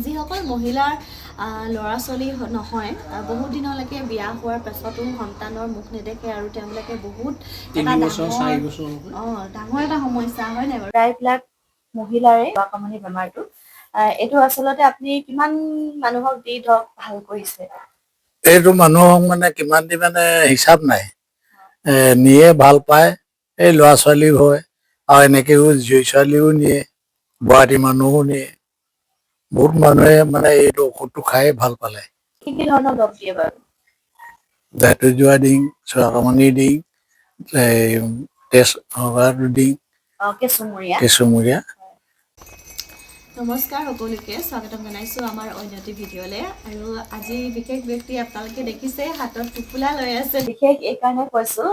যিসকল মহিলাৰ ল'ৰা ছোৱালী নহয়, বহুত দিনলৈকে বিয়া হোৱাৰ পাছতো সন্তানৰ মুখ নেদেখে আৰু তেওঁলোকে বহুত এটা ডাঙৰ এটা সমস্যা হয় নাই বাৰু? প্ৰায়বিলাক মহিলাৰে কামনি বেমাৰটো, এইটো আচলতে আপুনি কিমান মানুহক দি ধৰক ভাল কৰিছে? এইটো মানুহক মানে কিমান দি মানে হিচাপ নাই, নিয়ে ভাল পায়, এই ল'ৰা ছোৱালী হয় আৰু এনেকেও জীয়ৰী ছোৱালীও নিয়ে, বোৱাৰী মানুহো নিয়ে। বহুত মানুহে মানে এইটো ঔষধটো খাই ভাল পালে। কি কি ধৰণৰ দৰৱ দিয়ে বাৰু? দাঁতৰ জোৰা দিং, চুৱাকামনি দিং, তেজ হগাটো দিং, কেঁচুমূৰীয়া। নমস্কাৰ সকলোকে, স্বাগতম জনাইছোঁ আমাৰ অন্য এটি ভিডিঅ'লৈ। আৰু আজি বিশেষ ব্যক্তি আপোনালোকে দেখিছে হাতত টোপোলা লৈ আছে। বিশেষ এইকাৰণে কৈছোঁ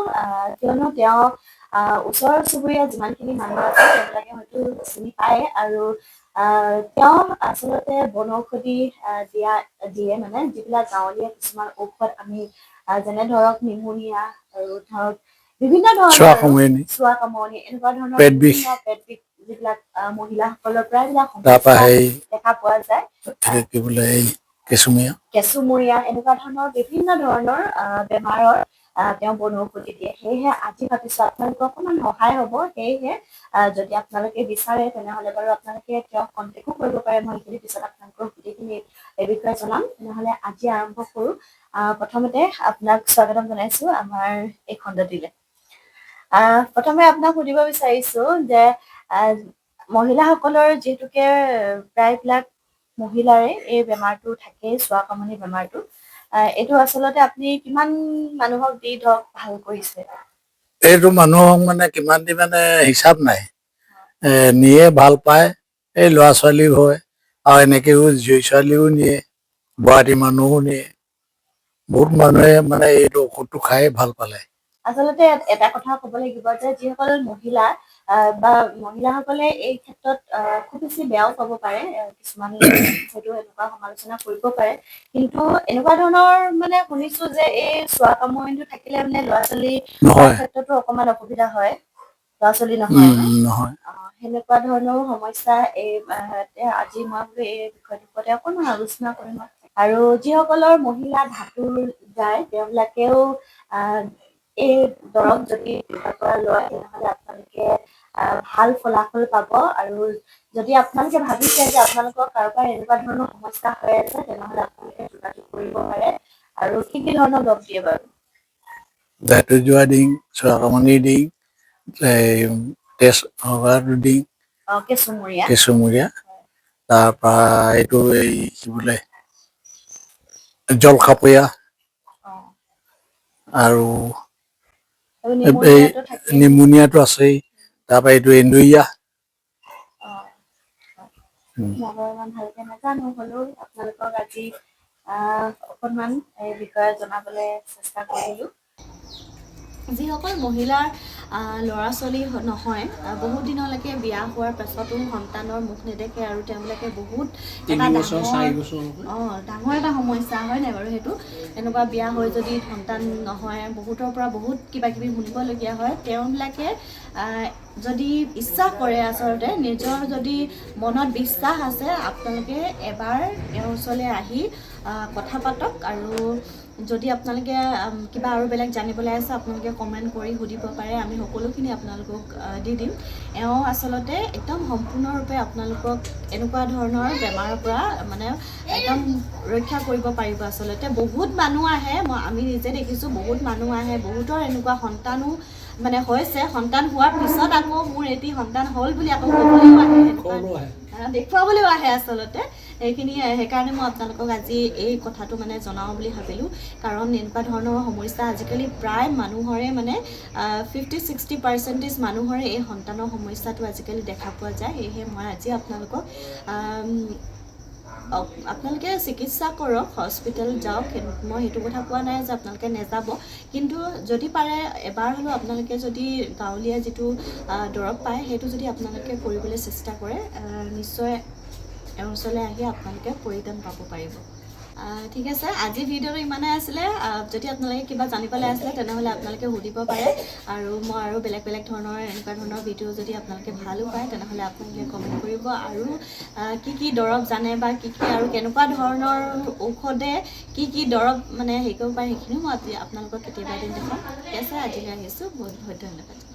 কিয়নো তেওঁ ওচৰ চুবুৰীয়া যিমানখিনি মানুহ আছে তেওঁলোকে হয়তো চিনি পায়। আৰু তেওঁ আচলতে বনৌষধি দিয়ে মানে যিবিলাক গাঁৱলীয়া কিছুমান ঔষধ আমি যেনে ধৰক নিমুনিয়া আৰু ধৰক বিভিন্ন ধৰণৰ চুৱাকামনি এনেকুৱা ধৰণৰ পেট বিষ যিবিলাক মহিলাসকলৰ প্ৰায়বিলাক সমস্যা দেখা পোৱা যায়। কেঁচুমূৰীয়া এনেকুৱা ধৰণৰ বিভিন্ন ধৰণৰ বেমাৰৰ তেওঁ বনৌষধি দিয়ে। সেয়েহে আজি ভাবিছোঁ আপোনালোকৰ অকণমান সহায় হ'ব। সেয়েহে যদি আপোনালোকে বিচাৰে তেনেহ'লে বাৰু আপোনালোকে তেওঁক কণ্টেক্টো কৰিব পাৰে। মই এইখিনি পিছত আপোনালোকক গোটেইখিনি এই বিষয়ে জনাম। তেনেহ'লে আজি আৰম্ভ কৰোঁ। প্ৰথমতে আপোনাক স্বাগতম জনাইছোঁ আমাৰ এই খণ্ডটিলৈ। প্ৰথমে আপোনাক সুধিব বিচাৰিছোঁ যে মহিলাসকলৰ যিহেতুকে প্ৰায়বিলাক মহিলাৰে এই বেমাৰটো থাকেই, চুৱাকামনি বেমাৰটো, এইটো আচলতে আপুনি কিমান মানুহক দি ধৰক ভাল কৰিছে? এইটো মানুহক মানে কিমান দি মানে হিচাপ নাই, নিয়ে ভাল পায়, এই ল'ৰা ছোৱালী হয় আৰু এনেকেও জীয়ৰী ছোৱালীও নিয়ে, বোৱাৰী মানুহো নিয়ে। বহুত মানুহে মানে এইটো ঔষধটো খাই ভাল পালে। আচলতে এটা কথা ক'ব লাগিব যে যিসকল মহিলা বা মহিলাসকলে এই ক্ষেত্ৰত খুব বেছি বেয়াও পাব পাৰে, কিছুমান হয়তো এনেকুৱা সমালোচনা কৰিব পাৰে, কিন্তু এনেকুৱা ধৰণৰ মানে শুনিছোঁ যে এই চুৱাকামনিটো থাকিলে মানে ল'ৰা ছোৱালী ক্ষেত্ৰতো অকণমান অসুবিধা হয়। ল'ৰা ছোৱালী নহয় সেনেকুৱা ধৰণৰো সমস্যা। আজি মই বোলো এই বিষয়টোৰ ওপৰতে অকণমান আলোচনা কৰিম। আৰু যিসকলৰ মহিলা ধাতুৰ যায় তেওঁবিলাকেও এই দৰৱ যদি পৰা লয় তেনেহ'লে আপোনালোকে ভাল ফলাফল পাব। আৰু যদি আপোনালোকে ভাবিছে যে আপোনালোকৰ কাৰোবাৰ এনেকুৱা ধৰণৰ সমস্যা হৈ আছে তেনেহ'লে আপোনালোকে যোগাযোগ কৰিব পাৰে। আৰু কি কি ধৰণৰ দৰৱ দিয়ে বাৰু? দাঁতৰ জোৰা দিং, চুৱাকামনি দিং, তেজ হগাটো দিং, কেঁচুমূৰীয়া। তাৰপৰা এইটো এই কি বোলে জলখাপৰীয়া আৰু এই নিমুনিয়াটো আছেই। তাৰপৰা এইটো এন্দুৰীয়া। মই ইমান ভালকে নাজানো, হ'লেও আপোনালোকক আজি অকণমান এই বিষয়ে জনাবলৈ চেষ্টা কৰিলোঁ। যিসকল মহিলাৰ ল'ৰা ছোৱালী নহয়, বহুত দিনলৈকে বিয়া হোৱাৰ পাছতো সন্তানৰ মুখ নেদেখে আৰু তেওঁলোকে বহুত এটা ডাঙৰ এটা সমস্যা হয় নাই বাৰু? সেইটো এনেকুৱা বিয়া হৈ যদি সন্তান নহয়, বহুতৰ পৰা বহুত কিবা কিবি শুনিবলগীয়া হয়। তেওঁবিলাকে যদি ইচ্ছা কৰে, আচলতে নিজৰ যদি মনত বিশ্বাস আছে, আপোনালোকে এবাৰ তেওঁৰ ওচৰলৈ আহি কথা পাতক। আৰু যদি আপোনালোকে কিবা আৰু বেলেগ জানিবলৈ আছে আপোনালোকে কমেণ্ট কৰি সুধিব পাৰে, আমি সকলোখিনি আপোনালোকক দি দিম। এওঁ আচলতে একদম সম্পূৰ্ণৰূপে আপোনালোকক এনেকুৱা ধৰণৰ বেমাৰৰ পৰা মানে একদম ৰক্ষা কৰিব পাৰিব। আচলতে বহুত মানুহ আহে, আমি নিজে দেখিছোঁ, বহুত মানুহ আহে, বহুতৰ এনেকুৱা সন্তানো মানে হৈছে, সন্তান হোৱাৰ পিছত আকৌ মোৰ এটি সন্তান হ'ল বুলি আকৌ ক'বলৈও আহে, দেখুৱাবলৈও আহে। আচলতে সেইকাৰণে মই আপোনালোকক আজি এই কথাটো মানে জনাওঁ বুলি ভাবিলোঁ। কাৰণ এনেকুৱা ধৰণৰ সমস্যা আজিকালি প্ৰায় মানুহৰে মানে 50-60% মানুহৰে এই সন্তানৰ সমস্যাটো আজিকালি দেখা পোৱা যায়। সেয়েহে মই আজি আপোনালোকে চিকিৎসা কৰক, হস্পিটেল যাওক, মই সেইটো কথা কোৱা নাই যে আপোনালোকে নেযাব, কিন্তু যদি পাৰে এবাৰ হ'লেও আপোনালোকে যদি গাঁৱলীয়া যিটো দৰৱ পায় সেইটো যদি আপোনালোকে কৰিবলৈ চেষ্টা কৰে, নিশ্চয় এওঁৰ ওচৰলৈ আহি আপোনালোকে পৰিত্ৰাণ পাব পাৰিব। ঠিক আছে, আজি ভিডিঅ'টো ইমানেই আছিলে। যদি আপোনালোকে কিবা জানিবলৈ আছিলে তেনেহ'লে আপোনালোকে সুধিব পাৰে, আৰু মই আৰু বেলেগ বেলেগ ধৰণৰ এনেকুৱা ধৰণৰ ভিডিঅ' যদি আপোনালোকে ভালো পায় তেনেহ'লে আপোনালোকে কমেণ্ট কৰিব, আৰু কি দৰৱ জানে বা কি আৰু কেনেকুৱা ধৰণৰ ঔষধে কি দৰৱ মানে হেৰি কৰিব পাৰে সেইখিনিও মই আপোনালোকক কেতিয়াবা এদিন দেখাম। ঠিক আছে, আজিলৈ আহিছোঁ। বহুত বহুত ধন্যবাদ।